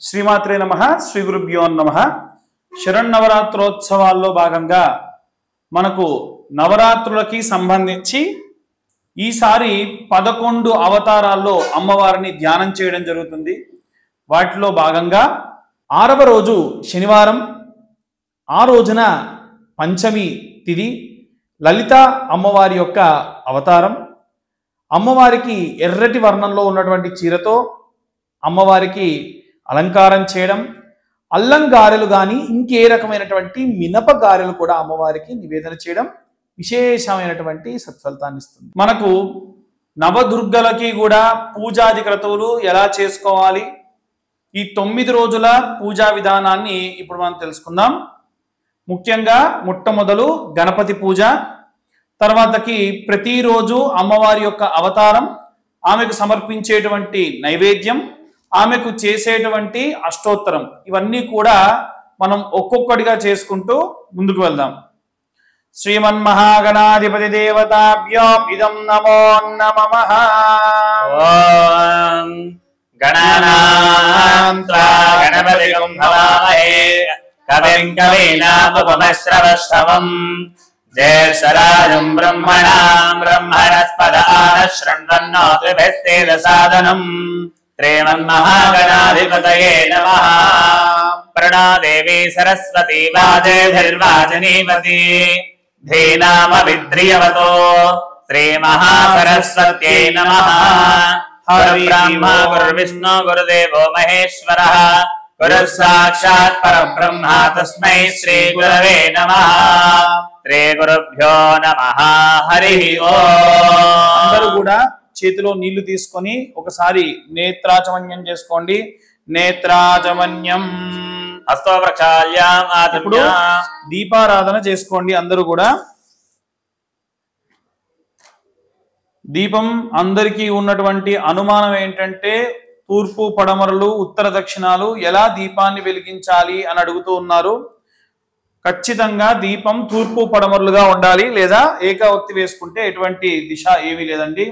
శ్రీమాత్రే నమః. శ్రీ గురుభ్యో నమః. శరన్నవరాత్రోత్సవాల్లో భాగంగా మనకు నవరాత్రులకి సంబంధించి ఈసారి 11 అవతారాల్లో అమ్మవారిని ధ్యానం చేయడం జరుగుతుంది. వాటిలో భాగంగా 6వ రోజు శనివారం, ఆ రోజున పంచమి తిథి, లలిత అమ్మవారి యొక్క అవతారం. అమ్మవారికి ఎర్రటి వర్ణంలో ఉన్నటువంటి చీరతో అమ్మవారికి అలంకారం చేయడం, అల్లం గారెలు కానీ ఇంకే రకమైనటువంటి మినప గారెలు కూడా అమ్మవారికి నివేదన చేయడం విశేషమైనటువంటి సత్ఫలితాన్ని ఇస్తుంది. మనకు నవదుర్గలకి కూడా పూజాది క్రతువులు ఎలా చేసుకోవాలి, ఈ 9 రోజుల పూజా విధానాన్ని ఇప్పుడు మనం తెలుసుకుందాం. ముఖ్యంగా మొట్టమొదలు గణపతి పూజ, తర్వాతకి ప్రతిరోజు అమ్మవారి యొక్క అవతారం, ఆమెకు సమర్పించేటువంటి నైవేద్యం, ఆమెకు చేసేటువంటి అష్టోత్తరం, ఇవన్నీ కూడా మనం ఒక్కొక్కటిగా చేసుకుంటూ ముందుకు వెళ్దాం. శ్రీమన్మహాగణాధిపతి దేవతాభ్యో ఇదం నమో నమః. ఓం గణానాం త్వా గణపతిం భవామహే కవిం కవీనాముపమశ్రవశ్రవం జ్యేష్ఠరాజం బ్రహ్మణాం బ్రహ్మణస్పదాన శృణ్వన్నోతిభిస్సేదసాదనం. శ్రీమన్మహాగణాధిపతయే నమః. ప్రణాదేవి సరస్వతీ వాజేభిర్వాజనీవతి ధీనామవిద్రియవతో శ్రీమహాసరస్వత్యై నమః. గురుబ్రహ్మ గురుర్విష్ణు గురుదేవో మహేశ్వరః గురుః సాక్షాత్ పరబ్రహ్మ తస్మై శ్రీ గురవే నమః. శ్రీ గురుభ్యో నమః. హరి ఓం. అందరూ కూడా చేతిలో నీళ్లు తీసుకొని ఒకసారి నేత్రాచమన్యం చేసుకోండి. నేత్రాచమన్యం. హస్తో ప్రక్షాళ్యాం ఇప్పుడు దీపారాధన చేసుకోండి. అందరూ కూడా దీపం, అందరికీ ఉన్నటువంటి అనుమానం ఏంటంటే తూర్పు పడమరలు ఉత్తర దక్షిణాలు ఎలా దీపాన్ని వెలిగించాలి అని అడుగుతూ ఉన్నారు. ఖచ్చితంగా దీపం తూర్పు పడమరలుగా ఉండాలి, లేదా ఏకావక్తి వేసుకుంటే ఎటువంటి దిశ ఏమీ లేదండి.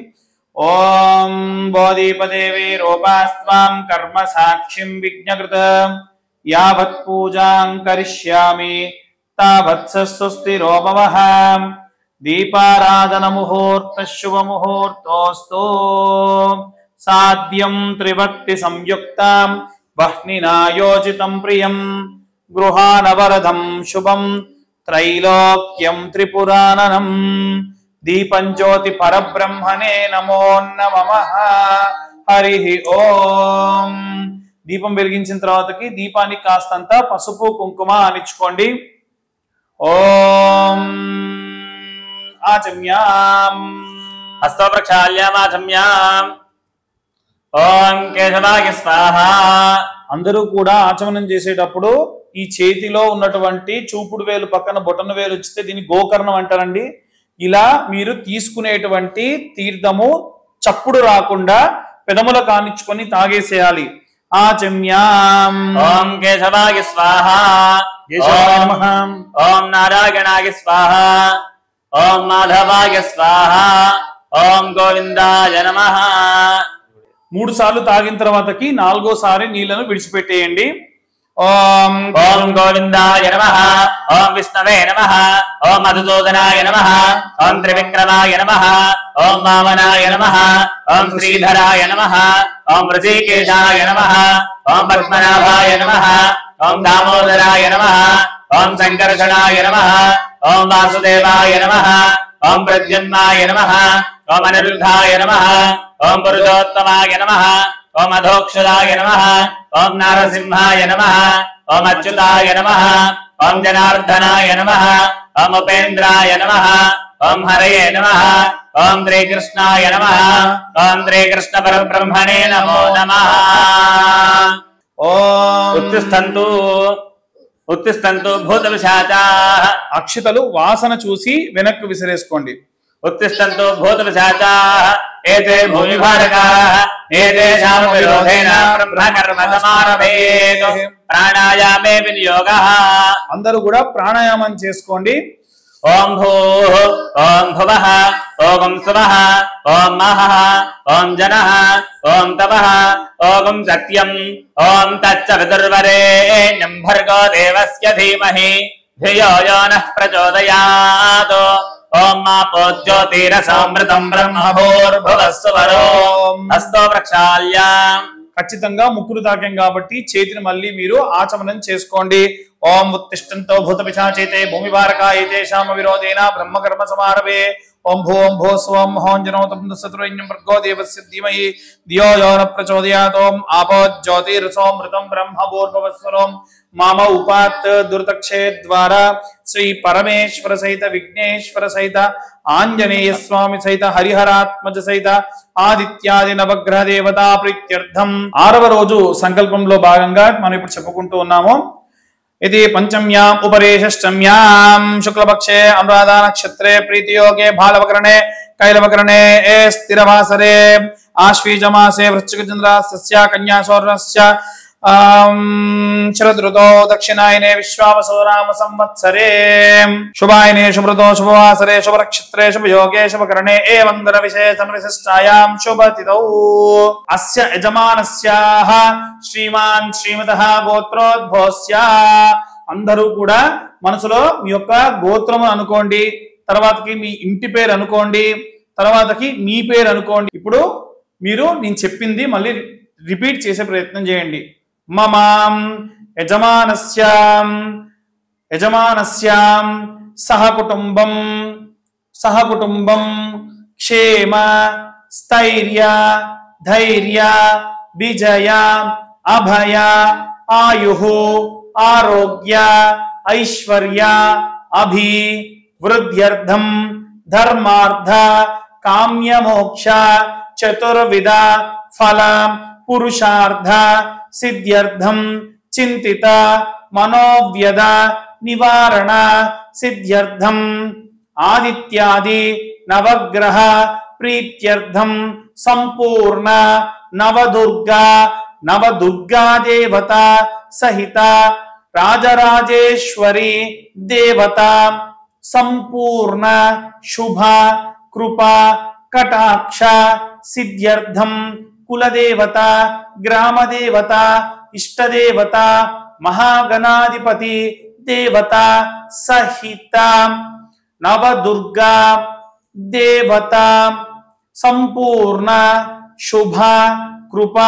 ఓం బోధిపదేవి రూపాస్త్వాం కర్మ సాక్షిం విజ్ఞకృత యావత్ పూజాం కరిష్యామి తావత్ స్వస్తిరో భవః. దీపారాధన ముహూర్త శుభ ముహూర్తోస్తు. సాధ్యం త్రివక్తి సంయుక్తాం వహ్నినాయోజితం ప్రియం గృహానవరదం శుభం త్రైలోక్యం త్రిపురాణనం. దీపం జ్యోతి పరబ్రహ్మణే నమో నమః. హరి ఓం. దీపం వెలిగించిన తర్వాతకి దీపానికి కాస్తంత పసుపు కుంకుమ అనిచ్చుకోండి. ఓం ఆచమ్యాం. హస్తో ప్రక్షాళ్యాం ఆచమ్యాం. ఓం కేశవాయ స్వాహ. అందరూ కూడా ఆచమనం చేసేటప్పుడు ఈ చేతిలో ఉన్నటువంటి చూపుడు వేలు పక్కన బొటన వేలు వచ్చితే దీన్ని గోకర్ణం అంటారండి. ఇలా మీరు తీసుకునేటువంటి తీర్థము చప్పుడు రాకుండా పెదముల కానిచ్చుకొని తాగేసేయాలి. ఆచమ్యాం. ఓం కేశవాయ స్వాహ. కేశవాయ నమః. ఓం నారాయణాయ స్వాహ. ఓం మాధవాయ స్వాహ. ఓం గోవిందాయ నమః. 3 సార్లు తాగిన తర్వాతకి 4వసారి నీళ్లను విడిచిపెట్టేయండి. ఓం ఓం గోవిందాయ నమః. ఓం విష్ణవే నమః. ఓం మధుసూదనాయ నమః. ఓం త్రివిక్రమాయ నమః. ఓం వామనాయ నమః. ఓం శ్రీధరాయ నమః. ఓం వృషికేశాయ నమః. ఓం పద్మనాభాయ నమః. ఓం దామోదరాయ నమః. ఓం సంకర్షణాయ నమః. ఓం వాసుదేవాయ నమః. ఓం ప్రద్యుమ్నాయ నమః. ఓం అనిరుద్ధాయ నమః. ఓం పురుషోత్తమాయ నమః. ఓం అధోక్షరాయ నమః. ఓం నారసింహాయ నమః. ఓం అచ్యుతాయ నమః. ఓం జనార్దనాయ నమః. ఓం ఉపేంద్రాయ నమః. ఓం హరయే నమః. ఓం శ్రీకృష్ణాయ నమః. ఓం శ్రీకృష్ణ పరబ్రహ్మణే నమో నమః. ఓం ఉత్తిష్టంతు ఉత్తిష్టంతు భూతపిశాచాః. అక్షతలు వాసన చూసి వెనక్కు విసిరేసుకోండి. उत्तिष्ठन्तु भूतपिशाचाः एते भूमिभारकाः एतेषां विरोधेन ब्रह्मकर्म समारभेत् प्राणायामे विनियोगः. అందరూ కూడా ప్రాణాయామం చేసుకోండి. ఓం భూః ఓం భువః ఓం సువః ఓం మహః ఓం జనః ఓం తపః ఓం సత్యం ఓం తచ్చ విదుర్వరేణ్యం భర్గో దేవస్య ధీమహి ధియో యో నః ప్రచోదయాత్ ఓం మాపో జ్యోతిరసామృతం బ్రహ్మభూర్భువస్సువరో హస్తో ప్రక్షాళ్య. ఖచ్చితంగా ముక్కులు తాకాం కాబట్టి చేతిని మళ్ళీ మీరు ఆచమనం చేసుకోండి. ఓం ఉత్తిష్టంతో భూత పిశాచేతే భూమి భారకాయతే శామ విరోధేన బ్రహ్మకర్మ సమారభే. ఓం భూం భూ స్వం హోం జనోతం శత్రున్యం భర్గో దేవస్య ధీమహి ధియో యో నః ప్రచోదయాత్. ఓం ఆపో జ్యోతిరసోమృతం బ్రహ్మభూర్భువస్సువరం మామ ఉపాత్ దుర్తక్షే ద్వారా శ్రీ పరమేశ్వర సహిత విఘ్నేశ్వర సహిత ఆంజనేయ స్వామి సహిత హరిహరాత్మజ సహిత ఆదిత్యాది నవగ్రహ దేవతా ప్రీత్యర్థం 6వ రోజు సంకల్పంలో భాగంగా మనం ఇప్పుడు చెప్పుకుంటూ ఉన్నాము. ఇది పంచమ్యాం ఉపరే షష్టమ్యాం శుక్లపక్షే అనురాధా నక్షత్రే ప్రీతియోగే బాలవకరణే కైలవకరణే ఏ స్థిరవాసరే ఆశ్వీజమాసే వృశ్చికచంద్రస్య కన్యాసౌర్ణస్య శరదృతో దక్షిణాయనే విశ్వావసో నామ సంవత్సరే శుభాయనే శుభృతో శుభవాసరే శుభనక్షత్రే శుభయోగే శుభకరణే ఏవం గుణ విశేషణ విశిష్టాయాం శుభతిథౌ అస్య యజమానస్యాః శ్రీమాన్ శ్రీమతః గోత్రోద్భవస్య. అందరూ కూడా మనసులో మీ యొక్క గోత్రము అనుకోండి, తర్వాతకి మీ ఇంటి పేరు అనుకోండి, తర్వాతకి మీ పేరు అనుకోండి. ఇప్పుడు మీరు నేను చెప్పింది మళ్ళీ రిపీట్ చేసే ప్రయత్నం చేయండి. మమాం యజమానస్యాం సహకుటుంబం క్షేమ స్థైర్య ధైర్య విజయ అభయ ఆయుః ఆరోగ్య ఐశ్వర్య అభివృద్ధ్యర్థం ధర్మార్థ కామ్యమోక్ష చతుర్విధ ఫల పురుషార్థ సిద్ధ్యర్థం చింతిత మనోవ్యద నివారణ సిద్ధ్యర్థం ఆదిత్యాది నవగ్రహ ప్రీత్యర్థం సంపూర్ణ నవదుర్గా దేవత సహిత రాజరాజేశ్వరి దేవత సంపూర్ణ శుభ కృప కటాక్ష సిద్ధ్యర్థం కులదేవత గ్రామదేవత ఇష్టదేవత మహాగణాధిపతి దేవత సహిత నవదుర్గా దేవత సంపూర్ణ శుభ కృప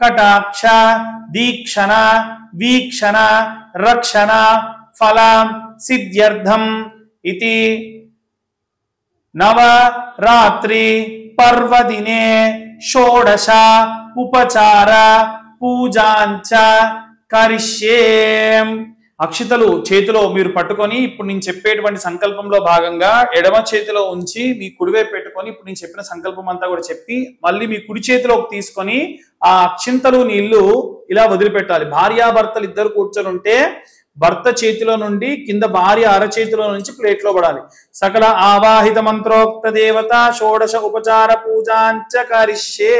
కటాక్ష దీక్షణ వీక్షణ రక్షణ ఫల సిద్ధ్యర్థం ఇతి నవరాత్రి పర్వదినే షోడశ ఉపచార పూజాంచ కరిష్యే. అక్షితలు చేతిలో మీరు పట్టుకొని ఇప్పుడు నేను చెప్పేటువంటి సంకల్పంలో భాగంగా ఎడమ చేతిలో ఉంచి మీ కుడివైపు పెట్టుకొని ఇప్పుడు నేను చెప్పిన సంకల్పం అంతా కూడా చెప్పి మళ్ళీ మీ కుడి చేతిలోకి తీసుకొని ఆ అక్షింతలు నీళ్లు ఇలా వదిలిపెట్టాలి. భార్యాభర్తలు ఇద్దరు కూర్చొని ఉంటే భర్త చేతిలో నుండి కింద భార్య అరచేతిలో నుంచి ప్లేట్లో పడాలి. సకల ఆవాహిత మంత్రోక్త దేవత షోడశ ఉపచార పూజాంచ కరిష్యే.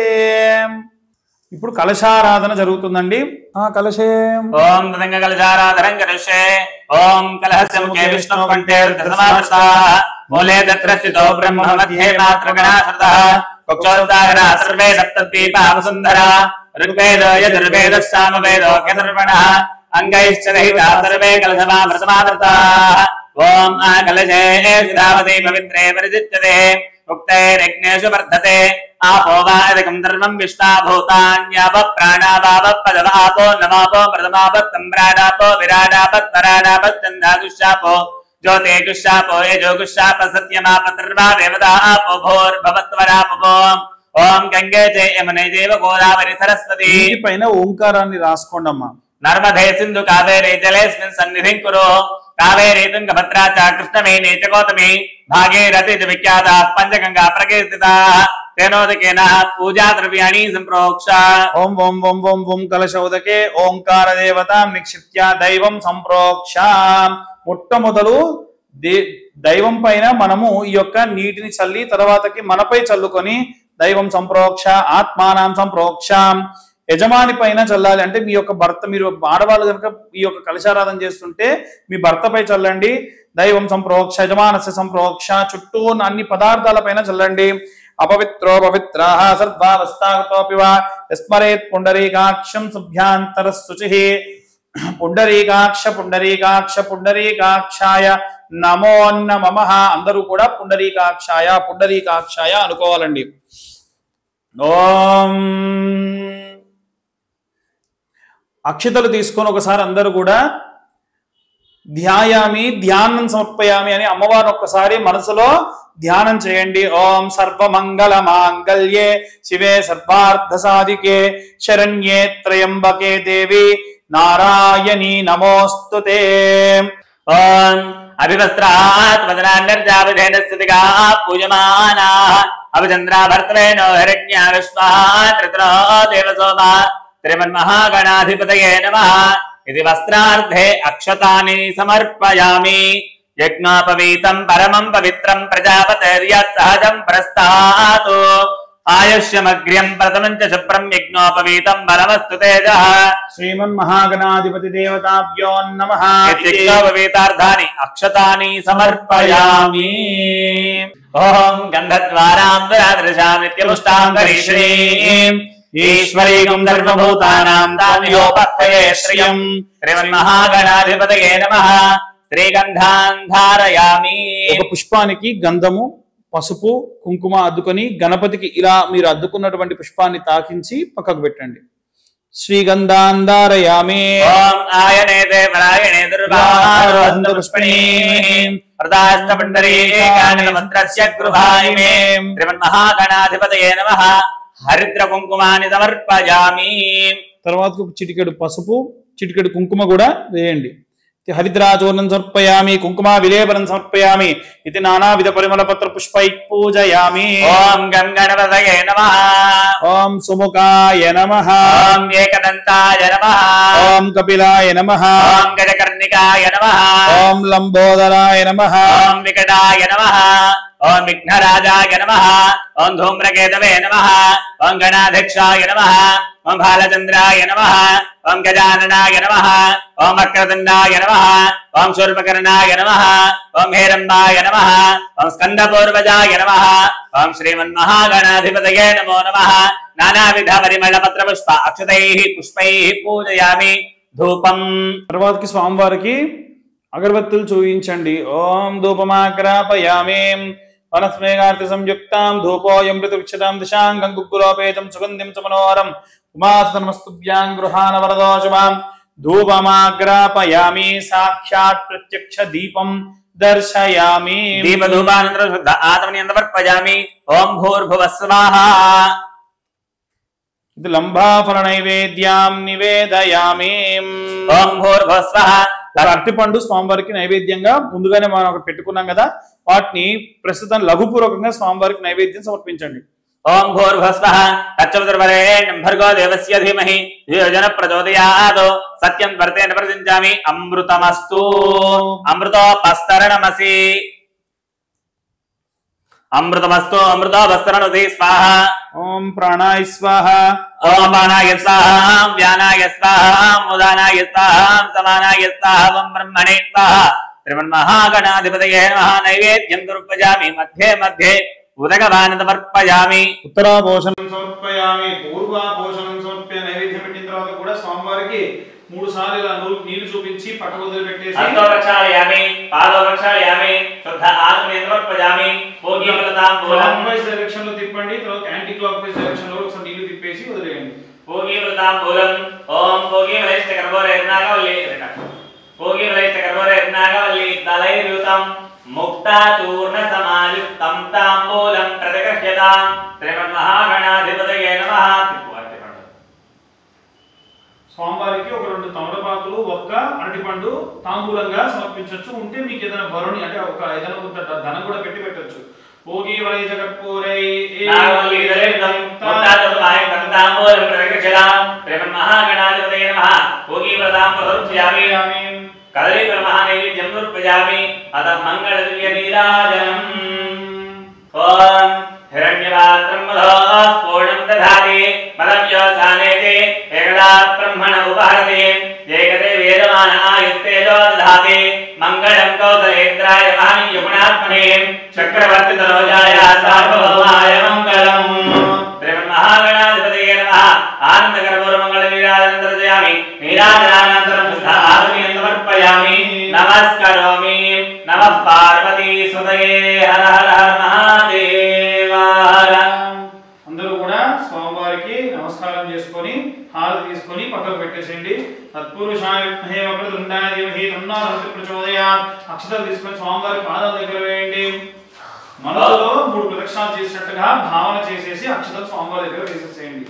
ఇప్పుడు కలశారాధన జరుగుతుందండి. కలశే ఓం తదంగ కలశారాధనం కరిష్యే. ఓం కలహస్య ముఖే విష్ణు కంఠే రుద్రసమావృతాః మూలే తత్ర స్థితో బ్రహ్మ మధ్యే మాతృగణాశ్రితః కక్షోద్ధారణ సర్వే సప్తద్వీపా వసుంధరా ఋగ్వేదో యజుర్వేదః సామవేదో యజుర్వణః అంగైశ్చ రహితా సర్వే కలశమావృతమావృతాః. ఓం ఆ కలశే శ్రావతే పవిత్రే పరిజిత్యతే ఉక్తైరగ్నేషు వర్ధతే ఆపో వాదికం ధర్మం విష్ణా భూతాన్యాప ప్రాణావాప పదవాపో నమాపో ప్రథమాపత్తం ప్రాణాపో విరాడాపత్ పరాడాపత్ చందాగుష్యాపో జ్యోతిగుష్యాపో యజోగుష్యాప సత్యమాప తర్వా దేవతాపో భోర్భవత్వరాపో. ఓం గంగే చ యమునే చైవ గోదావరి సరస్వతి. పైన ఓంకారాన్ని రాసుకోండి అమ్మా. నర్మదే సింధు కావేరీ జలేస్మిన్ సన్నిధిం కురు. కావేరీ తుంగభద్రా చ కృష్ణవేణీ చ గౌతమి భాగీరథి చ విఖ్యాతా పంచగంగా ప్రకీర్తితాః. తేనోదకేన పూజా ద్రవ్యాణి సంప్రోక్ష. ఓం ఓం ఓం ఓం ఓం కలశోదకే ఓంకార దేవతాం నిక్షిప్య దైవం సంప్రోక్ష. మొట్టమొదలు దైవం పైన మనము ఈ యొక్క నీటిని చల్లి తర్వాతకి మనపై చల్లుకొని దైవం సంప్రోక్ష ఆత్మానం సంప్రోక్ష. యజమాని పైన చల్లాలి. అంటే మీ యొక్క భర్త, మీరు ఆడవాళ్ళు కనుక ఈ యొక్క కలశారాధన చేస్తుంటే మీ భర్తపై చల్లండి. దైవం సంప్రోక్ష యజమానస్య సంప్రోక్ష, చుట్టూ ఉన్న అన్ని పదార్థాల పైన చల్లండి. అపవిత్రో పవిత్రాః సర్వావస్థాగతోపి వా యస్మరేత్ పుండరీకాక్షం శుభ్యాంతరశుచిః. పుండరీకాక్ష పుండరీకాక్ష పుండరీకాక్షాయ నమో నమః. అందరూ కూడా పుండరీకాక్షాయ పుండరీకాక్షాయ అనుకోవాలండి. ఓం. అక్షతలు తీసుకొని ఒకసారి అందరూ కూడా ధ్యాయామి, ధ్యానం సమర్పయామి అని అమ్మవారిని ఒక్కసారి మనసులో ధ్యానం చేయండి. ఓం సర్వమంగళ మాంగళ్యే శివే సర్వార్థ సాధికే శరణ్యే త్రయంబకే దేవి నారాయణీ నమోస్తుతే. ఓం అభివస్త్రాత్ వదనాన్యర్జావిధేన స్థితిగా పూజమానాః అభిచంద్రాభర్తవేనో హిరణ్యా విశ్వా త్రిత్రో దేవసోమా శ్రీమన్మహాగణాధిపతయే నమః. ఇది వస్త్రార్థే అక్షతాని సమర్పయామి. యజ్ఞోపవీతం పరమం పవిత్రం ప్రజాపతిర్యత్ సహజం ప్రస్థాతు. ఆయుష్యమగ్ర్యం ప్రథమం చ శుభ్రం యజ్ఞోపవీతం బలమస్తు తేజః. శ్రీమన్మహాగణాధిపతి దేవతాభ్యో నమః. యజ్ఞోపవీతార్థాని అక్షతాని సమర్పయామి. ఓం గంధద్వారాంబరాదృశాం నిత్యపుష్టాం కరీశ్రీం ఈశ్వరీకం సర్వభూతానాం దాన్యోపహ్వయే శ్రియం. శ్రీమన్మహాగణాధిపతయే నమః. శ్రీగంధాన్ ధారయామి. ఒక పుష్పానికి గంధము, పసుపు, కుంకుమ అద్దుకొని గణపతికి ఇలా మీరు అద్దుకున్నటువంటి పుష్పాన్ని తాకించి పక్కకు పెట్టండి. శ్రీగంధాన్ ధారయామి. ఓం ఆయనే దేవరాయణే దుర్గారోహంత పుష్పణీం ప్రదాస్తపుండరీకాని మంత్రస్య గృహాయిమే. శ్రీమన్మహాగణాధిపతయే నమః. హరిద్ర కుంకుమాని సమర్పయామి. తర్వాత ఒక చిటికెడు పసుపు, చిటికెడు కుంకుమ కూడా వేయండి. హరిద్రాచూర్ణం సమర్పయామి, కుంకుమ విలేపనం సమర్పయామి. ఇది నానావిధ పరిమళ పత్ర పుష్పై పూజయామి. ఓం గం గణపతయే నమః. ఓం సుముఖాయ నమః. ఓం ఏకదంతాయ నమః. ఓం కపిలాయ నమః. ఓం గజకర్ణికాయ నమః. ఓం లంబోదరాయ నమః. ఓం వికటాయ నమః. ఓం విఘ్నరాజాయ నమః. ఓం ధూమ్రకేతవే నమః. ఓం గణాధ్యక్షాయ నమః. ఓం బాలచంద్రాయ నమః. ఓం గజాననాయ నమః. ఓం వక్రతుండాయ నమః. ఓం శూర్పకర్ణాయ నమః. ఓం హేరంబాయ నమః. ఓం స్కందపూర్వజాయ నమః. ఓం శ్రీమన్మహాగణాధిపతయే నమో నమః. నానావిధ పరిమళ పత్ర పుష్ప అక్షతైః పుష్పైః పూజయామి. ధూపం. తర్వాతకి స్వామివారికి అగరబత్తులు చూయించండి. ఓం ధూపమాగ్రాపయామి. వనస్మేఘార్తి సంయుక్తాం ధూపోయం ఋతుక్షతాం దిశాంగం గుగ్గులోపేతం సుగంధిం సమనోహరం ఉమాస్తనమస్తుభ్యాం గృహాన వరదోషమాం. ధూపమాగ్రాపయామి. సాక్షాత్ ప్రత్యక్ష దీపం దర్శయామి. దీపధూపానంతరం శుద్ధ ఆత్మని సమర్పయామి. ఓం భూర్భువః స్వాహా. ఇది లంబాఫల నైవేద్యాం నివేదయామి. ఓం భూర్భువః స్వాహా. అరటిపండు స్వామివారికి నైవేద్యంగా ముందుగానే మనం ఒకటి పెట్టుకున్నాం కదా, వాటిని ప్రస్తుతం లఘుపూర్వకంగా స్వామివారికి నైవేద్యం సమర్పించండి. ఓం భూర్భువః స్వాహా. తచ్చవితుర్వరేణ్యం భర్గో దేవస్య ధీమహి ధియో జన ప్రచోదయాత్. సత్యం వర్తేన ప్రతించామి. అమృతమస్తు. అమృతోపస్తరణమసి. అమృతమస్తు. అమృతోపస్తరణుతి స్వాహా. ఓం ప్రాణాయ స్వాహ. ఓం ప్రాణాయ స్వాహా. వ్యానాయ స్వాహా. ఉదానాయ స్వాహా. సమానాయ స్వాహా. ఓం బ్రహ్మణే స్వాహా. శ్రీమన్మహాగణాధిపతయే నమః. నైవేద్యం సమర్పయామి. మధ్యే మధ్యే ఉదకదానం సమర్పయామి. ఉత్తరాపోషణం సమర్పయామి. పూర్వాపోషణం సమర్పయ నైవేద్యం పెట్టిన తర్వాత కూడా స్వామివారికి 3 సార్లు ఇలా నీళ్లు చూపించి పక్కకు వదిలిపెట్టేసి హస్తో ప్రక్షాళయామి. పాదో ప్రక్షాళయామి. శుద్ధ ఆత్మని సమర్పయామి. భోగీవ్రతాంబూలం. క్లాక్ డైరెక్షన్ లో తిప్పండి. తర్వాత యాంటీ క్లాక్ వైజ్ డైరెక్షన్ లో ఒకసారి నీళ్లు తిప్పేసి వదిలేయండి. భోగీవ్రతాంబూలం. ఓం భోగీవ్రతైశ్చ కర్పూరేర్నాగవల్లి. భోగీవ్రతైశ్చ కర్పూరేర్నాగవల్లి దళైర్యుతం ముక్తాచూర్ణ సమాయుక్తం తాంబూలం ప్రతిగృహ్యతాం. శ్రీమన్మహాగణాధిపతయే నమః. స్వామివారికి ఒక 2 తమలపాకులు, ఒక్క అరటిపండు తాంబూలంగా సమర్పించవచ్చు. ఉంటే మీకు ఏదైనా వరుణి అంటే ఒక ఏదైనా కొంత ధనం కూడా పెట్టచ్చు. భోగి వలైజ కర్పూరై నాగవల్లి దళైర్యుతం ముక్తాచూర్ణ సమాయుక్తం తాంబూలం ప్రతిగృహ్యతాం. శ్రీమన్మహాగణాధిపతయే నమః. భోగీవ్రతాం ప్రదర్శయామి. కదలీపరమహానైవేద్యం సమర్పయామి. అత మంగళ దివ్య నీరాజనం. ఓం హిరణ్యపాత్రం మధో పూర్ణం దధాతి మదవ్యోసానేతే एकदा ब्रह्मण उपहरति एकते वेदमानायस्तेजो दधाति मंगलं कौसलेन्द्राय महायुगुणात्मने चक्रवर्ति तनोजाय सार्वभौमाय मंगलम् श्रीमन्महागणाधिपतये नमः आनन्दकरपूर्वमङ्गलनीराजनन्तरजयामि नीराजनानन्तरं शुद्ध आहुतिं समर्पयामि नमस्करोमि नमः पार्वती सुतये हर हर हर महादेव అందరూ కూడా స్వామివారికి నమస్కారం చేసుకొని హారతి తీసుకొని పక్కకు పెట్టేసేయండి. తత్పురుషాయ విద్మహే వక్రతుండాయ ధీమహి తన్నో హనుమతి ప్రచోదయాత్. అక్షతలు తీసుకొని స్వామివారి పాదాల దగ్గర వేయండి. మనసులో 3 ప్రదక్షిణాలు చేసినట్టుగా భావన చేసేసి అక్షతలు స్వామివారి దగ్గర వేసేసేయండి.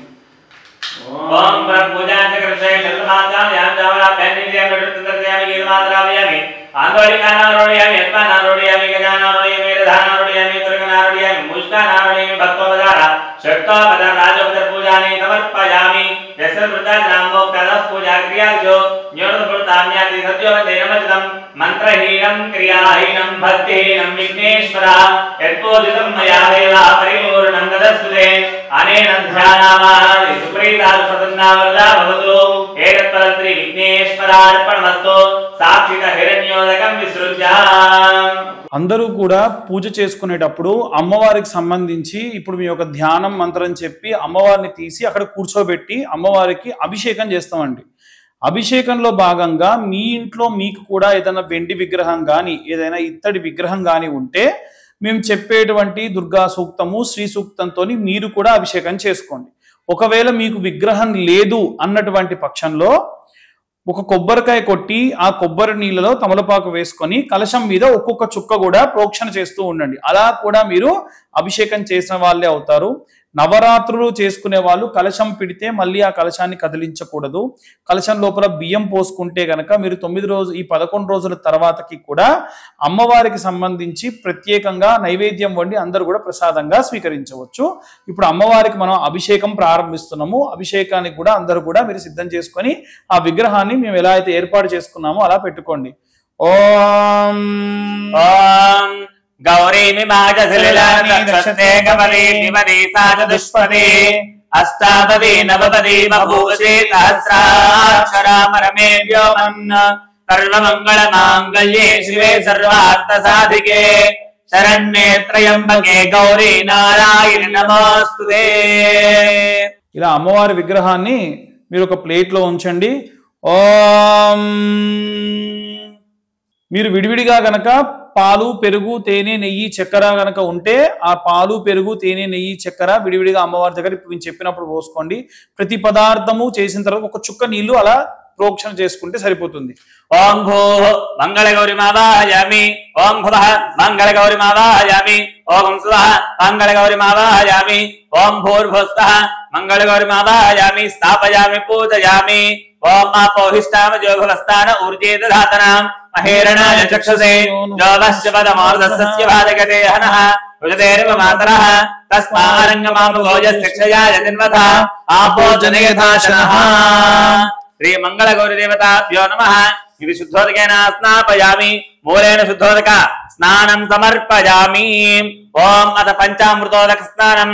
ఓం పూజాంత కృష్ణే చంద్రమాతాం యాజావా పెన్నిజే ప్రతిదర్యామి గీతమాత్రావయామి ఆందోళికానారోడయామి యత్నారోడయామి గజానారోడయామి రధానారోడయామి దుర్గనారోడయామి ముష్కానారోడయామి భక్తోపదార శక్తోపదార రాజోపదార పూజాని సమర్పయామి యస్సృతానామో కదః పూజా క్రియాజో న్యోతపుర్తాన్యాతి సత్యోవందే నమస్తం మంత్రహీనం క్రియాహీనం భక్తిహీనం విఘ్నేశ్వర యత్పోదితం మయా దేవా పరిపూర్ణం దదస్తుతే అనేన ధ్యానామాది సుప్రీతాలు ప్రసన్నావరదా భవతు ఏతత్పరత్రి విఘ్నేశ్వరార్పణమస్తు సాక్షిత హిరణ్యోదకం విసృజ్య. అందరూ కూడా పూజ చేసుకునేటప్పుడు అమ్మవారికి సంబంధించి ఇప్పుడు మీ యొక్క ధ్యానం మంత్రం చెప్పి అమ్మవారిని తీసి అక్కడ కూర్చోబెట్టి అమ్మవారికి అభిషేకం చేస్తామండి. అభిషేకంలో భాగంగా మీ ఇంట్లో మీకు కూడా ఏదైనా వెండి విగ్రహం కానీ ఏదైనా ఇత్తడి విగ్రహం కానీ ఉంటే మేము చెప్పేటువంటి దుర్గా సూక్తము శ్రీ సూక్తంతో మీరు కూడా అభిషేకం చేసుకోండి. ఒకవేళ మీకు విగ్రహం లేదు అన్నటువంటి పక్షంలో ఒక కొబ్బరికాయ కొట్టి ఆ కొబ్బరి నీళ్ళలో తమలపాకు వేసుకొని కలశం మీద ఒక్కొక్క చుక్క కూడా ప్రోక్షణ చేస్తూ ఉండండి. అలా కూడా మీరు అభిషేకం చేసిన వాళ్ళే అవుతారు. నవరాత్రులు చేసుకునే వాళ్ళు కలశం పిడితే మళ్ళీ ఆ కలశాన్ని కదిలించకూడదు. కలశం లోపల బియ్యం పోసుకుంటే గనక మీరు 9 రోజులు ఈ 11 రోజుల తర్వాతకి కూడా అమ్మవారికి సంబంధించి ప్రత్యేకంగా నైవేద్యం వండి అందరూ కూడా ప్రసాదంగా స్వీకరించవచ్చు. ఇప్పుడు అమ్మవారికి మనం అభిషేకం ప్రారంభిస్తున్నాము. అభిషేకానికి కూడా అందరూ కూడా మీరు సిద్ధం చేసుకొని ఆ విగ్రహాన్ని మేము ఎలా అయితే ఏర్పాటు చేసుకున్నామో అలా పెట్టుకోండి. ఓం ఓం గౌరీమి మాజసిలాని దక్షతే కమలీ నిమది సాజ దుష్పదే అష్టాపది నవపది బభూషే సహస్రాక్షరామరమే వ్యోమన్ సర్వమంగళ మాంగళ్యే శివే సర్వార్థ సాధికే శరణ్యే త్రయంబకే గౌరీ నారాయణి నమోస్తుతే. ఇలా అమ్మవారి విగ్రహాన్ని మీరు ఒక ప్లేట్లో ఉంచండి. ఓం మీరు విడివిడిగా గనక పాలు పెరుగు తేనె నెయ్యి చక్కెర గనక ఉంటే ఆ పాలు పెరుగు తేనె నెయ్యి చక్కెర విడివిడిగా అమ్మవారి దగ్గర ఇప్పుడు నేను చెప్పినప్పుడు పోసుకోండి. ప్రతి పదార్థము చేసిన తర్వాత ఒక చుక్క నీళ్లు అలా ప్రోక్షణ చేసుకుంటే సరిపోతుంది. ఓం భూ మంగళగౌరిమావాహయామి ఓం భువః మంగళగౌరిమావాహయామి ఓం స్వః మంగళగౌరిమావాహయామి ఓం భూర్భువః మంగళగౌరిమావాహయామి స్థాపయామి పూజయామి ఓం ఆపోహిష్టామజోభవస్థాన ఊర్జే దధాతనాం మహేరణాయ చక్షుషే జోవస్య పదమోర్ధస్య భారగతే హనః రుజదేర్వ మాతరః తస్మారంగమామభోజస్యక్షయాయ తిన్వథ ఆపో జనయథాశనః. శ్రీ మంగళ గౌరీ దేవతాభ్యో నమః. ఇది శుద్ధోదకేన స్నాపయామి మూలేన శుద్ధోదక స్నానం సమర్పయామి. ఓం అత పంచామృతోదక స్నానం.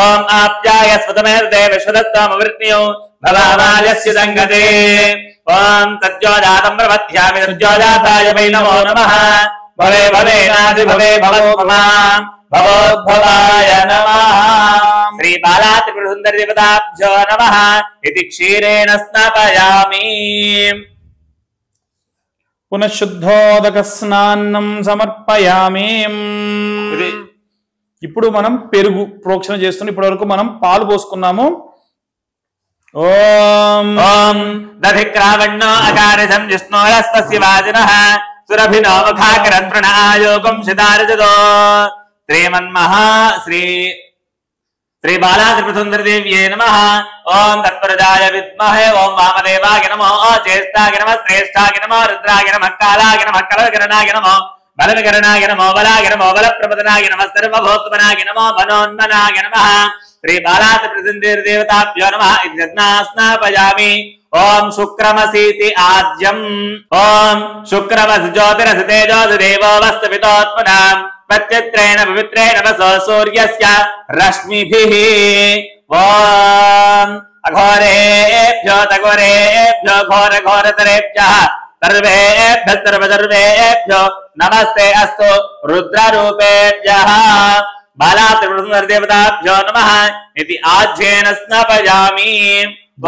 ఓం ఆప్యాయ స్వతమేర్దే విశ్వదత్తామవృత్యో భవామాలస్య సంగతే. ఓం సత్యోజాతం ప్రవధ్యామి సత్యోజాతాయ వై నమో నమః. భవే భవేనాది భవే భవత్మమా భవోద్భవాయ నమః. శ్రీ బాలాత్రిపుర సుందరి దేవతాభ్యో నమః. ఇది క్షీరేణ స్నాపయామి. పునఃశుద్ధోదక స్నానం సమర్పయామి. ఇప్పుడు మనం పెరుగు ప్రోక్షణ చేస్తున్నాం. ఇప్పటి వరకు మనం పాలు పోసుకున్నాము. ఓం ఓం దధిక్రావణ్ణో అకారిసం జిష్ణోరస్తస్య వాజినః సురభినో ముఖాకరన్ ప్రణాయోగం శిదారజదో. శ్రీ బాలాత్రిపుర దేవ్యే నమః. ఓం తత్పరజాయ విద్మహే ఓం వామదేవాయ నమో జ్యేష్ఠాయ నమః శ్రేష్ఠాయ నమః రుద్రాయ నమః కాలాయ నమః కలవికరణాయ నమః బలవికరణాయ నమో బలాయ నమో బలప్రపదనాయ నమః సర్వభూతమనాయ నమో మనోన్మనాయ నమః. శ్రీ బాలాత్రిపుర దేవతాభ్యో నమః. ఇది స్నాపయామి. ఓం శుక్రమసీతి ఆద్యం. ఓం శుక్రమసి జ్యోతిరసి తేజోసి దేవో వస్తవితోత్మనాం ప్రత్యత్రేణ పవిత్రేణ వసో సూర్యస్య రశ్మిభిః. ఓం अघोरेभ्यो तघोरेभ्यो घोर घोरतरेभ्यः सर्वेभ्यः सर्वसर्वेभ्यो नमस्ते अस्तु रुद्ररूपेभ्यः बालात्रिपुरसुन्दरदेवताभ्यो नमः इति आज्येन स्नापयामि।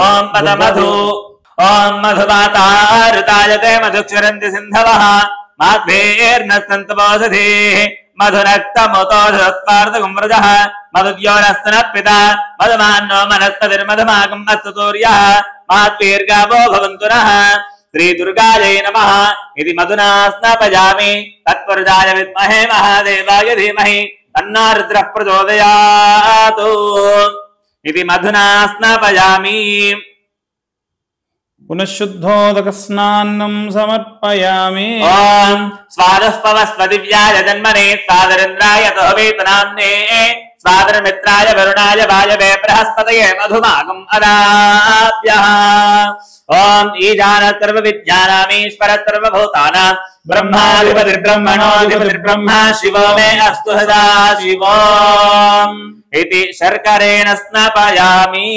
ओम पदमधु ओम मधुमाता ऋतायते मधुक्षरन्ति सिन्धवः माध्वेर्नस्तन्तमोषधीः मधुरक्तमुतोऽधुरत्वार्धगुम्रजः मधुद्योरस्तनत्पिता मधुमान्नो मनस्पतिर्मधुमागम् अस्तु सूर्यः मात्वीर्गावो भवन्तु नः। श्रीदुर्गायै नमः इति मधुना स्नापयामि। तत्पुरुषाय विद्महे महादेवाय धीमहि तन्नो रुद्रः प्रचोदयात् इति मधुना स्नापयामि। पुनःशुद्धोदक स्नानं समर्पयामि। ओम स्वादः पवस्पतिव्याय जन्मने स्वादरेन्द्राय तोवेतनाम्ने स्वादरमित्राय वरुणाय वायवे बृहस्पतये मधुमागम् अदाभ्यः। ओम ईशानः सर्वविद्यानामीश्वरः सर्वभूतानां ब्रह्माधिपतिर्ब्रह्मणोऽधिपतिर्ब्रह्मा शिवो मे अस्तु सदा शिवो इति शर्करेण स्नापयामि।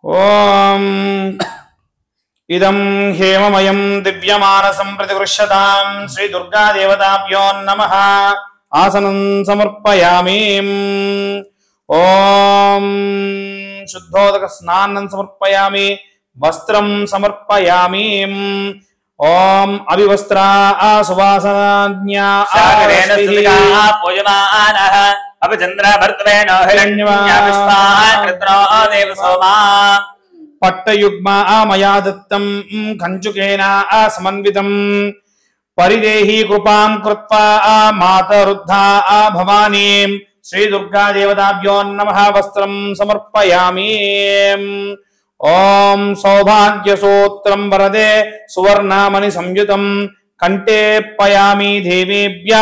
ओम इदं हेममयं दिव्यमानसं प्रतिगृह्यतां श्री दुर्गा देवताभ्यो नमः। आसनं समर्पयामि। ओम शुद्धोदक स्नानं समर्पयामि। वस्त्रं समर्पयामि। ओम अभिवस्त्रा सुवासनाज्ञा सागरेण स्तुतिः पूजमानः अभिचन्द्र भर्तवेन हिरण्यविश्वाः कृत्रो देव सोमा पट्टयुग्मा मया दत्तं कंचुकेन समन्वितं परिदेहि कृपां कृत्वा मातरुद्धा भवानी श्री दुर्गा देवताभ्यो नमः। वस्त्रं समर्पयामि। ओम सौभाग्यसूत्रं वरदे सुवर्णामणि संयुतं कंठे पयामि देवीभ्य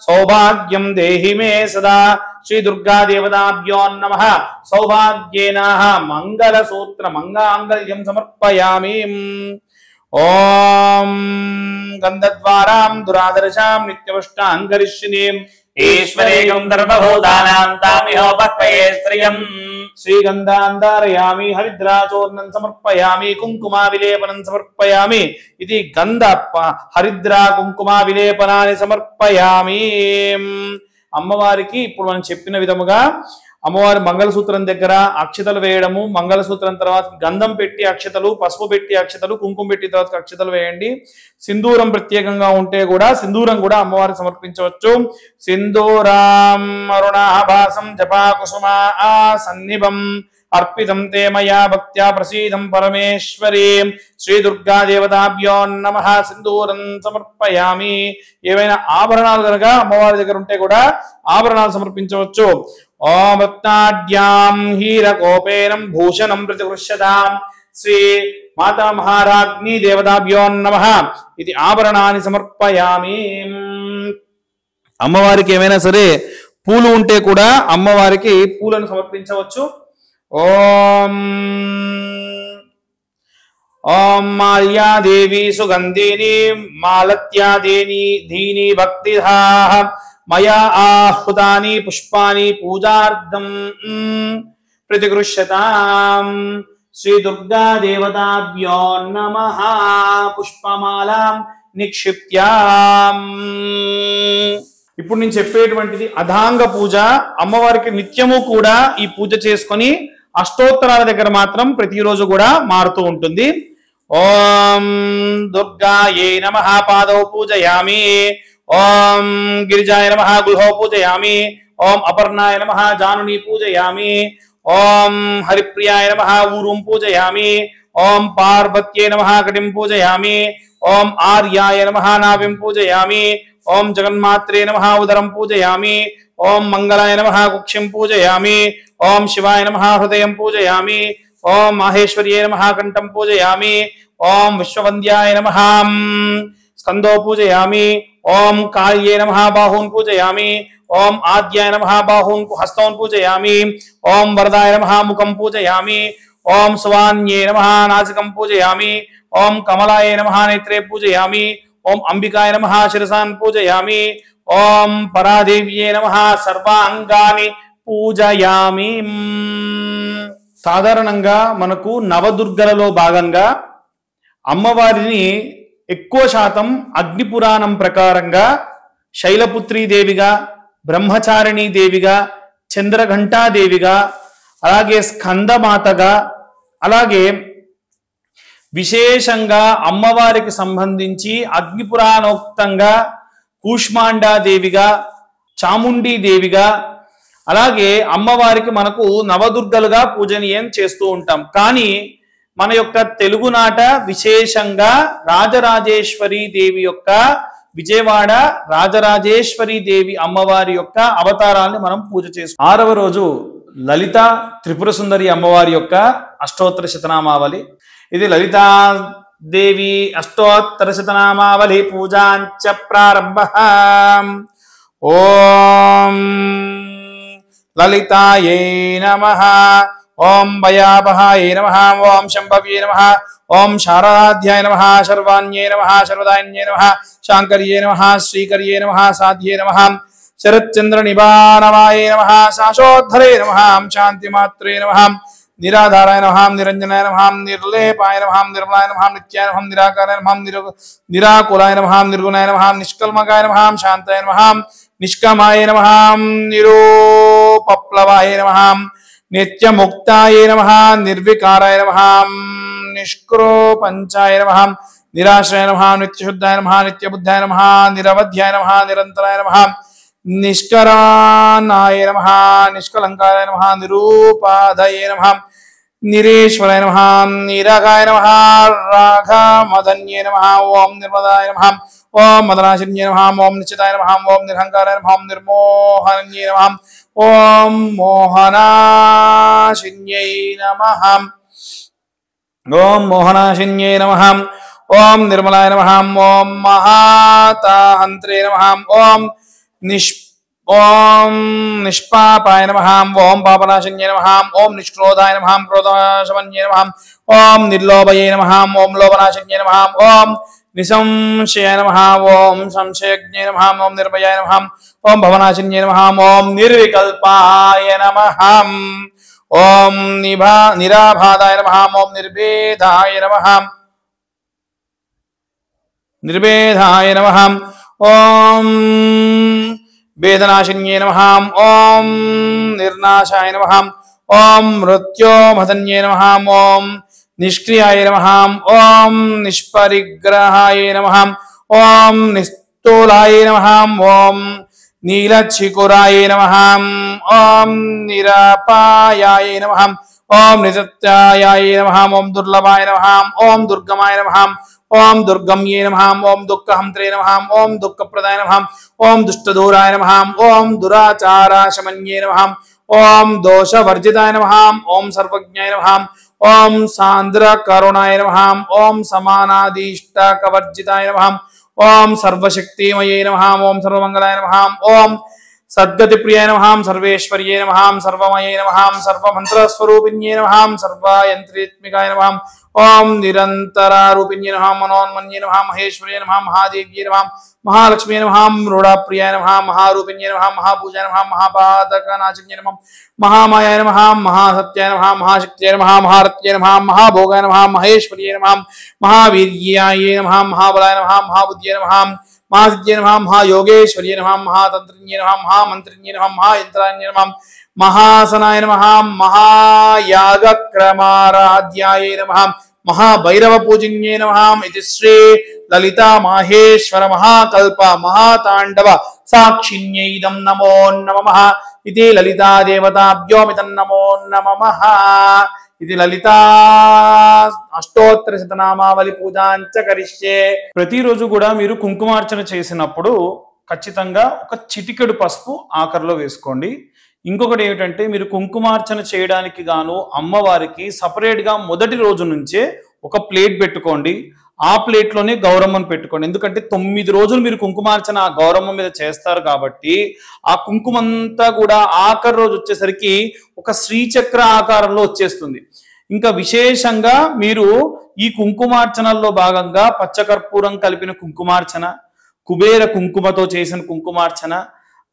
सौभाग्यं देहि मे सदा श्री दुर्गा देवताभ्यो नमः। सौभाग्येन मंगलसूत्र मंगांगल्यं समर्पयामि। ओम गंधद्वारां दुरादर्शां नित्यवष्टां करिष्यिनीं ईश्वरेयं सर्वभूतानां तामिहोपक्वये श्रियम् श्रीगंधांधारयामि। हरिद्राचूर्णं समर्पयामि। कुंकुमाविलेपनं समर्पयामि। इति गंध हरिद्रा कुंकुमाविलेपनानि समर्पयामि। అమ్మవారికి ఇప్పుడు మనం చెప్పిన విధముగా అమ్మవారి మంగళసూత్రం దగ్గర అక్షతలు వేయడము, మంగళసూత్రం తర్వాత గంధం పెట్టి అక్షతలు, పసుపు పెట్టి అక్షతలు, కుంకుమ పెట్టి తర్వాత అక్షతలు వేయండి. సింధూరం ప్రత్యేకంగా ఉంటే కూడా సింధూరం కూడా అమ్మవారికి సమర్పించవచ్చు. సింధూరాం అరుణాభాసం జపా కుసుమా సన్నిభం अर्पितं ते मया भक्त्या प्रसीदं परमेश्वरी श्री दुर्गा देवताभ्यो नमः। सिंदूरं समर्पयामि। ఏవైనా ఆభరణాలు గనుక అమ్మవారి దగ్గర ఉంటే కూడా ఆభరణాలు సమర్పించవచ్చు. ఓం రత్నాఢ్యాం హీరకోపేనం భూషణం ప్రతిగృహ్యతాం శ్రీ మాతా మహారాజ్ఞి దేవతాభ్యో నమః. ఇది ఆభరణాన్ని సమర్పయామి. అమ్మవారికి ఏమైనా సరే పూలు ఉంటే కూడా అమ్మవారికి పూలను సమర్పించవచ్చు. ओम ओम माल्या देवी सुगंधिनी मालत्या देनी धीनी भक्तिधाः मया आहुतानि पुष्पानि पूजार्थं प्रतिगृह्यतां श्री दुर्गा देवताभ्यो नमः। पुष्पमालां निक्षिप्यां ఇప్పుడు నేను చెప్పేటువంటిది అధాంగ పూజ. అమ్మవారికి నిత్యము కూడా ఈ పూజ చేసుకొని అష్టోత్తరాల దగ్గర మాత్రం ప్రతిరోజు కూడా మారుతూ ఉంటుంది. ఓం దుర్గాయే నమః పాదౌ పూజయామి. ఓం గిరిజాయ నమః గుహౌ పూజయామి. ఓం అపర్ణాయ నమః జానుని పూజయామి. ఓం హరిప్రియాయ నమః ఊరుం పూజయామి. ఓం పార్వత్యే నమః కటిం పూజయామి. ఓం ఆర్యాయ నమః నాభిం పూజయామి. ओम जगन्मात्रे नमः उदरं पूजयामि. ओम मंगलाय नमः कुक्षिं पूजयामि. ओम शिवाय नमः हृदयं पूजयामि. ओम माहेश्वर्ये नमः कंठं पूजयामि. ఓం విశ్వవంద్యాయ నమః స్కందో పూజయామి ఓం కాళ్యే నమః బాహూన్ పూజయామి ఓం ఆద్యాయ నమః బాహూన్ హస్తౌన్ పూజయామి ఓం వరదాయ నమః ముఖం పూజయామి ఓం సువాన్యే నమః నాసికం పూజయామి ఓం కమలాయ నమః నేత్రే పూజయామి ఓం అంబికాయ నమః శిరసాన్ పూజయామి ఓం పరాదేవ్యే నమః సర్వాంగాని పూజయామి. సాధారణంగా మనకు నవదుర్గలలో భాగంగా అమ్మవారిని ఎక్కువ శాతం అగ్నిపురాణం ప్రకారంగా శైలపుత్రీ దేవిగా, బ్రహ్మచారిణీ దేవిగా, చంద్రఘంటాదేవిగా, అలాగే స్కందమాతగా, అలాగే విశేషంగా అమ్మవారికి సంబంధించి అగ్నిపురాణోక్తంగా కూష్మాండాదేవిగా, చాముండీ దేవిగా, అలాగే అమ్మవారికి మనకు నవదుర్గలుగా పూజనీయం చేస్తూ ఉంటాం. కానీ మన యొక్క తెలుగునాట విశేషంగా రాజరాజేశ్వరి దేవి యొక్క విజయవాడ రాజరాజేశ్వరి దేవి అమ్మవారి యొక్క అవతారాన్ని మనం పూజ చేసుకుంటాం. 6వ రోజు లలిత త్రిపుర సుందరి అమ్మవారి యొక్క అష్టోత్తర శతనామావళి. ఇది లలితా దేవి అష్టోత్తర శతనామావళి పూజాంచ ప్రారంభ. ఓం లలితాయై నమః ఓం భయాపహాయై నమః ఓం శంభవ్యై నమః ఓం శారదాధ్యాయ నమః శర్వాణ్యై నమః శర్వదాన్యై నమః శాంకర్యై నమః శ్రీకర్యై నమః సాధ్యై నమః శరత్చంద్ర నివానవాయ నమః శాశోద్ధరే నమః శాంతిమాత్రే నమః నిరాధారాయ నమః నిరంజనాయ నమః నిర్లేపాయ నమః నిర్మలాయ నమః నిత్యాయ నమః నిరాకారాయ నమః నిరాకులాయ నమః నిర్గుణాయ నమః నిష్కల్మకాయ నమః శాంతాయ నమః నిష్కామాయ నమః నిరూపప్లవాయ నమః నిత్యముక్తాయ నమః నిర్వికారాయ నమః నిష్క్రోపంచాయ నమః నిరాశ్రయ నమః నిత్యశుద్ధాయ నమః నిత్యబుద్ధాయ నమః నిరవధ్యాయ నమః నిరంతరాయ నమః నిష్కరానాయ నమః నిష్కలంకాయ నమః నిరూపాధయ నమః నిరీశ్వరాయ నమః నిరాగాయ నమః రాఘమదన్యే నమః ఓం నిర్మదాయ నమః ఓం మదనాశిన్యే నమః ఓం నిశ్చితాయ నమః ఓం నిర్హంకారాయ నమః ఓం నిర్మోహనన్యే నమః ఓం మోహనాశిన్యై నమః ఓం మోహనాశిన్యై నమః ఓం నిర్మలాయ నమః ఓం మహాతాహంత్రే నమః ఓం నిష్పాపాయ నమః ఓం పాపనాశిన్యే నమః ఓం నిష్క్రోధాయ నమః క్రోధనాశమన్యే నమః ఓం నిర్లోభయే నమః ఓం లోభనాశిన్యే నమః ఓం నిసంశయాయ నమః ఓం సంశయజ్ఞే నమః ఓం నిర్భయాయ నమః ఓం భవనాశిన్యే నమః ఓం నిర్వికల్పాయ నమః ఓం నిరాబాధాయ నమః ఓం నిర్భేదాయ నమః ఓం వేదనాశిన్యే నమః ఓం నిర్నాశాయ నమః ఓం మృత్యోమదన్యే నమః ఓం నిష్క్రియాయ నమః ఓం నిష్పరిగ్రహాయ నమః ఓం నిస్థూలాయ నమః ఓం నీలచికురాయ నమః ఓం నిరాపాయాయ నమః ఓం నిసత్యాయ నమః ఓం దుర్లభాయ నమః ఓం దుర్గమాయ నమః ఓం దుర్గమ్యే నమః ఓం దుఃఖహంత్రే నమః ఓం దుఃఖప్రదాయ నమః ఓం దుష్టదూరాయ నమః ఓం దురాచారాశమన్యే నమః ఓం దోషవర్జితాయ నమః ఓం సర్వజ్ఞాయ నమః ఓం సాంద్రకరుణాయ నమః ఓం సమానాదీష్టకవర్జితాయ నమః ఓం సర్వశక్తిమయే నమః ఓం సర్వమంగళాయ నమః ఓం సద్గతిప్రియాయ నమః సర్వేశ్వర్యే నమః సర్వమయే నమః సర్వమంత్రస్వరూపిణ్యే నమః సర్వయంత్రేత్మికాయ నమః ఓం నిరంతరారూపిణ్యే నమః మనోన్మన్యే నమః మహేశ్వర్యే నమః మహాదేవ్యే నమః మహాలక్ష్మ్యే నమః మృడాప్రియాయ నమః మహారూపిణ్యే నమః మహాపూజాయ నమః మహాపాతకనాశిన్యే నమః మహామాయాయ నమః మహాసత్యాయ నమః మహాశక్త్యాయ నమః మహారత్యాయ నమః మహాభోగాయ నమః మహేశ్వర్యే నమః మహావీర్యాయ నమః మహాబలాయ నమః మహాబుద్ధ్యే నమః మహాసిద్ధ్యే నమః మహాయోగేశ్వర్యే నమః మహాతంత్రిణ్యే నమః మహామంత్రిణ్యే నమః మహాయంత్రాణ్యే నమః మహాసనాయ నమః మహాయాగక్రమారాధ్యాయ నమః మహాభైరవ పూజిన్యే నమః ఇది శ్రీ లలితా మాహేశ్వర మహాకల్ప మహాతాండవ సాక్షిణ్యైదం నమో నమః ఇది లలితా దేవతాభ్యోమితం నమో నమః ఇది లలితా అష్టోత్తర శతనామావళి పూజాంచ కరిష్యే. ప్రతిరోజు కూడా మీరు కుంకుమార్చన చేసినప్పుడు ఖచ్చితంగా ఒక చిటికెడు పసుపు ఆఖరిలో వేసుకోండి. ఇంకొకటి ఏమిటంటే మీరు కుంకుమార్చన చేయడానికి గాను అమ్మవారికి సపరేట్ గా మొదటి రోజు నుంచే ఒక ప్లేట్ పెట్టుకోండి, ఆ ప్లేట్లోనే గౌరమ్మను పెట్టుకోండి. ఎందుకంటే 9 రోజులు మీరు కుంకుమార్చన ఆ గౌరమ్మ మీద చేస్తారు కాబట్టి ఆ కుంకుమంతా కూడా ఆఖరి రోజు వచ్చేసరికి ఒక శ్రీచక్ర ఆకారంలో వచ్చేస్తుంది. ఇంకా విశేషంగా మీరు ఈ కుంకుమార్చనల్లో భాగంగా పచ్చకర్పూరం కలిపిన కుంకుమార్చన, కుబేర కుంకుమతో చేసిన కుంకుమార్చన,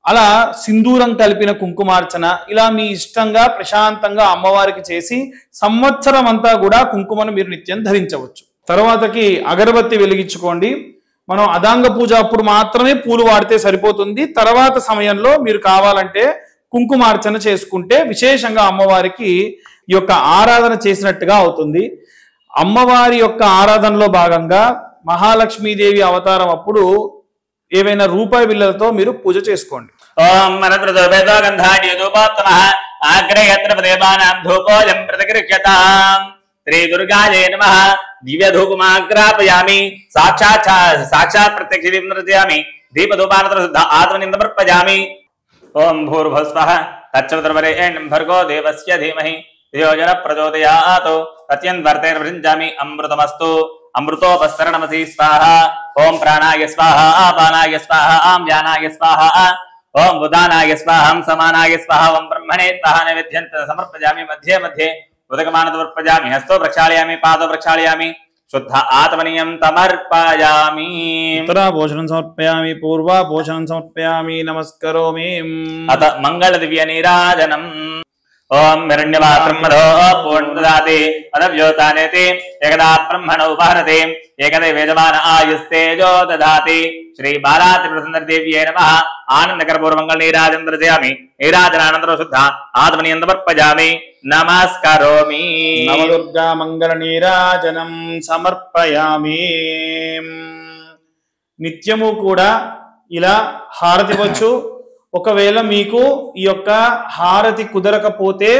అలా సింధూరం కలిపిన కుంకుమార్చన, ఇలా మీ ఇష్టంగా ప్రశాంతంగా అమ్మవారికి చేసి సంవత్సరం అంతా కూడా కుంకుమను మీరు నిత్యం ధరించవచ్చు. తర్వాతకి అగరబత్తి వెలిగించుకోండి. మనం అదాంగ పూజ అప్పుడు మాత్రమే పూలు వాడితే సరిపోతుంది. తర్వాత సమయంలో మీరు కావాలంటే కుంకుమార్చన చేసుకుంటే విశేషంగా అమ్మవారికి ఈ యొక్క ఆరాధన చేసినట్టుగా అవుతుంది. అమ్మవారి యొక్క ఆరాధనలో భాగంగా మహాలక్ష్మీదేవి అవతారం అప్పుడు ఏవైనా రూపాయి బిళ్ళలతో మీరు పూజ చేసుకోండి. ఓం మనద్రుదోగంధాని ధూపోత్తమః ఆగ్రయత్ర దేవానాం ధూపోయం ప్రతిగృహ్యతాం. శ్రీ దుర్గాయే నమః. దివ్య ధూపమాగ్రాపయామి. సాక్షాత్ ప్రత్యక్ష దీపయామి. దీపధూపానంతర శుద్ధ ఆత్మనిందమర్పయామి. ఓం భూర్భువస్వః తత్సవితుర్వరేణ్యం భర్గో దేవస్య ధీమహి ధియో యనః ప్రచోదయాత్. తత్యన్వర్తైర్వృంజామి అమృతమస్తు. అమృతోపస్తరణమసి స్వాహ. ఓం ప్రాణాయ స్వాహ, అపానాయ స్వాహ, వ్యానాయ స్వాహ, ఓం ఉదానాయ స్వాహం సమానాయ స్వాహ. ఓం బ్రహ్మణే స్వాహ. నైవేద్యం సమర్పయామి. మధ్యే మధ్యే ఉదకమానతమర్పయామి. హస్తో ప్రక్షాళయామి, పాదో ప్రక్షాళయామి. శుద్ధ ఆత్మనీయం సమర్పయామి. ఉత్తరా భోజనం సమర్పయామి, పూర్వా భోజనం సమర్పయామి. నమస్కరోమి. అత మంగళ దివ్య నీరాజనం. ఓం హిరణ్యపాత్రమధో పూర్ణదాతి అదవ్యోతానేతి ఏకదా బ్రహ్మణో భారతే ఏకదే వేదమాన ఆయుస్తేజో దదాతి. శ్రీ బాలాత్రిపురసుందరదేవ్యై నమః. ఆనందకరపూర్వమంగళ నీరాజనం దర్శయామి. నీరాజనానంతరం శుద్ధ ఆత్మనీయం సమర్పయామి. నమస్కరోమి. నవదుర్గా మంగళ నీరాజనం సమర్పయామి. నిత్యము కూడా ఇలా హారతి ఇవ్వచ్చు. ఒకవేళ మీకు ఈ యొక్క హారతి కుదరకపోతే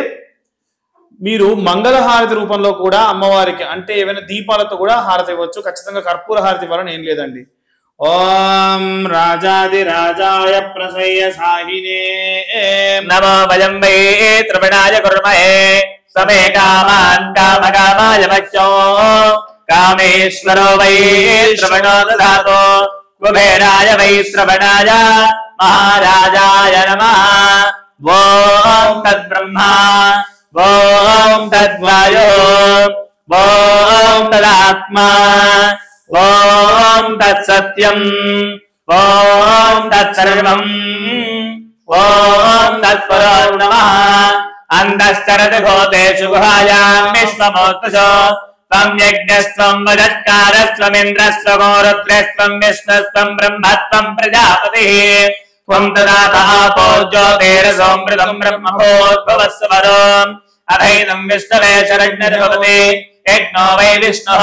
మీరు మంగళహారతి రూపంలో కూడా అమ్మవారికి అంటే ఏమైనా దీపాలతో కూడా హారతి ఇవ్వచ్చు. ఖచ్చితంగా కర్పూర హారతి ఇవ్వాలని ఏం లేదండి. ఓం రాజాది రాజాయ ప్రసయ్య సాహినే నమో వయం వై త్రివిణాయ కుర్మహే సమే కామాన్ కామకామాయ మచ్చో కామేశ్వరో వై శ్రవణో దధాతో కుబేరాయ వై శ్రవణాయ మహారాజాయ నమః. ఓం తద్బ్రహ్మా, ఓం తద్వాయో, ఓం తదాత్మా, ఓం తత్సత్యం, ఓం తత్సర్వం, ఓం తత్పరో నమః. అంతశ్చరతి భూతేషు గుహాయాం విశ్వమోత్సో త్వం యజ్ఞస్త్వం వదత్కారస్త్వమింద్రస్త్వం రుద్రస్త్వం విష్ణుస్త్వం బ్రహ్మత్వం ప్రజాపతిః. త్వం తదాతః ఆపో జ్యోతిరసోమృతం బ్రహ్మభూద్భువస్వరో అభైదం విష్ణవే శరణ్యర్భవతి. యజ్ఞో వై విష్ణుః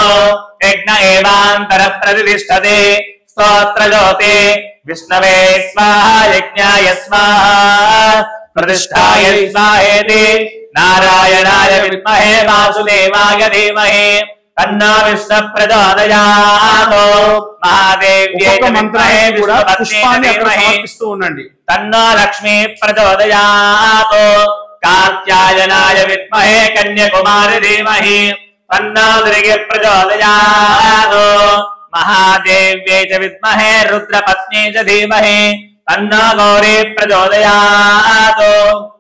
యజ్ఞ ఏవాంతర ప్రతిష్ఠతే. స్తోత్రజ్యోతి విష్ణవే స్వాహా యజ్ఞాయ స్వాహా ప్రతిష్ఠాయ స్వాహేతి. నారాయణాయ విద్మహే వాసుదేవాయ ధీమహి తన్నో విష్ణు ప్రచోదయాత్. మహాదేవ్యై విద్మహే విష్ణుపత్ని ధీమహి తన్నో లక్ష్మీ ప్రచోదయాత్. కాత్యాయనాయ విద్మహే కన్యాకుమారి ధీమహి తన్నో దుర్గే ప్రచోదయాత్. మహాదేవ్యై చ విద్మహే రుద్రపత్ని చ ధీమహి తన్నో గౌరీ ప్రచోదయాత్.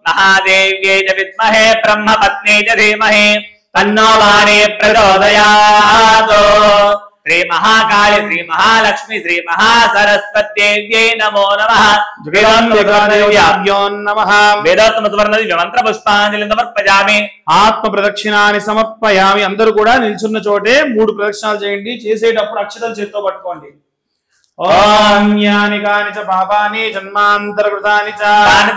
మహాదేవ్యై చ విద్మహే బ్రహ్మపత్ని చ ధీమహి తన్నో వాణి ప్రచోదయాత్. శ్రీ మహాకాళి, శ్రీ మహాలక్ష్మి, శ్రీ మహాసరస్వత్యేవ్యై నమో నమః. వేదోత్తమ మంత్ర పుష్పాంజలి సమర్పయామి. ఆత్మ ప్రదక్షిణాన్ని సమర్పయామి. అందరూ కూడా నిల్చున్న చోటే 3 ప్రదక్షిణాలు చేయండి. చేసేటప్పుడు అక్షతలు చేత్తో పట్టుకోండి. ఓం యాని కాని చ పాపాని జన్మాంతరకృతాని చ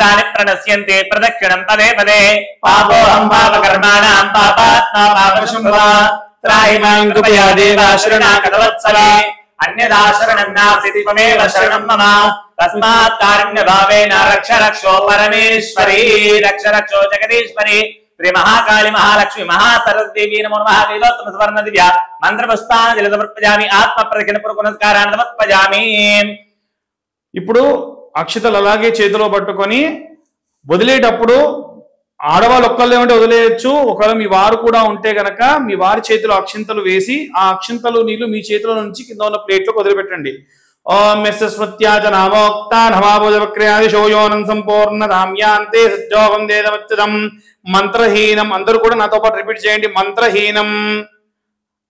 తాని ప్రణశ్యంతే ప్రదక్షిణం పదే పదే. పాపోహం పాపకర్మాణాం పాపాత్మా పాపశంభవ. త్రాహి మాం కృపయా దేవా శరణాగతవత్సలే. అన్యదా శరణం నాస్తి త్వమేవ శరణం మమ. తస్మాత్ కారుణ్య భావేన రక్ష రక్షో పరమేశ్వరీ. రక్ష రక్షో జగదీశ్వరి. శ్రీ మహాకాళి, మహాలక్ష్మి, మహాసరస్వతీ నమో నమః. వేదోత్తమ సువర్ణ దివ్య మంత్ర పుష్పాంజలి సమర్పయామి. ఆత్మ ప్రదక్షిణ పూర్వక నమస్కారాన్ని సమర్పయామి. ఇప్పుడు అక్షతలు అలాగే చేతిలో పట్టుకొని వదిలేటప్పుడు ఆడవాళ్ళు ఒక్కళ్ళే ఉంటే వదిలేయచ్చు. ఒకవేళ మీ వారు కూడా ఉంటే గనక మీ వారి చేతిలో అక్షింతలు వేసి ఆ అక్షింతలు నీళ్లు మీ చేతిలో నుంచి కింద ఉన్న ప్లేట్లోకి వదిలిపెట్టండి. ఓం యస్య స్మృత్యాచ నామోక్త నమాభోజవక్రయాది శోయోనం సంపూర్ణ రామ్యాంతే సజ్జోగం వేదవచ్చదం. మంత్రహీనం, అందరూ కూడా నాతో పాటు రిపీట్ చేయండి. మంత్రహీనం,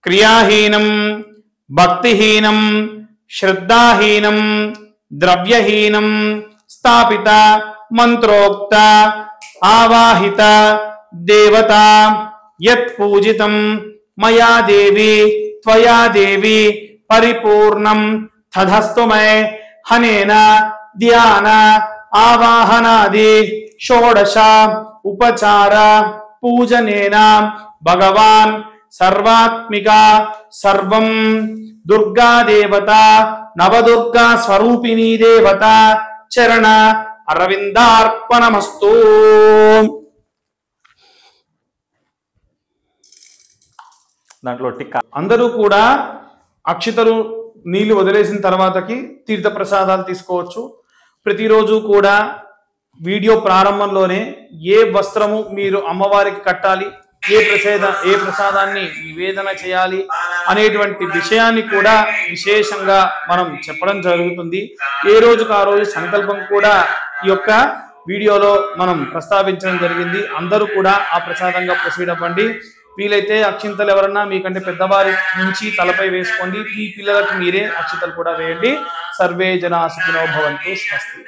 క్రియాహీనం, భక్తిహీనం, శ్రద్ధాహీనం, ద్రవ్యహీనం, స్థాపిత, మంత్రోక్త, ఆవాహిత దేవత యత్ పూజితం మయా దేవి త్వయా దేవి పరిపూర్ణం తదస్తు మే హనేన ధ్యాన ఆవాహనాది షోడశ ఉపచార పూజనేన భగవాన్ సర్వాత్మిక సర్వం దుర్గా దేవత నవదుర్గా స్వరూపిణీ దేవత చరణ అరవిందార్పణమస్తు. దాంట్లో టిక్క. అందరూ కూడా అక్షితలు నీళ్లు వదిలేసిన తర్వాతకి తీర్థ ప్రసాదాలు తీసుకోవచ్చు. ప్రతిరోజు కూడా వీడియో ప్రారంభంలోనే ఏ వస్త్రము మీరు అమ్మవారికి కట్టాలి, ఏ ప్రసాదాన్ని నివేదన చేయాలి అనేటువంటి విషయాన్ని కూడా విశేషంగా మనం చెప్పడం జరుగుతుంది. ఏ రోజుకు ఆ రోజు సంకల్పం కూడా ఈ యొక్క వీడియోలో మనం ప్రస్తావించడం జరిగింది. అందరూ కూడా ఆ ప్రసాదంగా ప్రొసీడ్ అవ్వండి. వీలైతే అక్షింతలు ఎవరన్నా మీకంటే పెద్దవారి నుంచి తలపై వేసుకోండి. మీ పిల్లలకు మీరే అక్షింతలు కూడా వేయండి. సర్వే జనా సుఖినో భవంతు. స్వస్తి.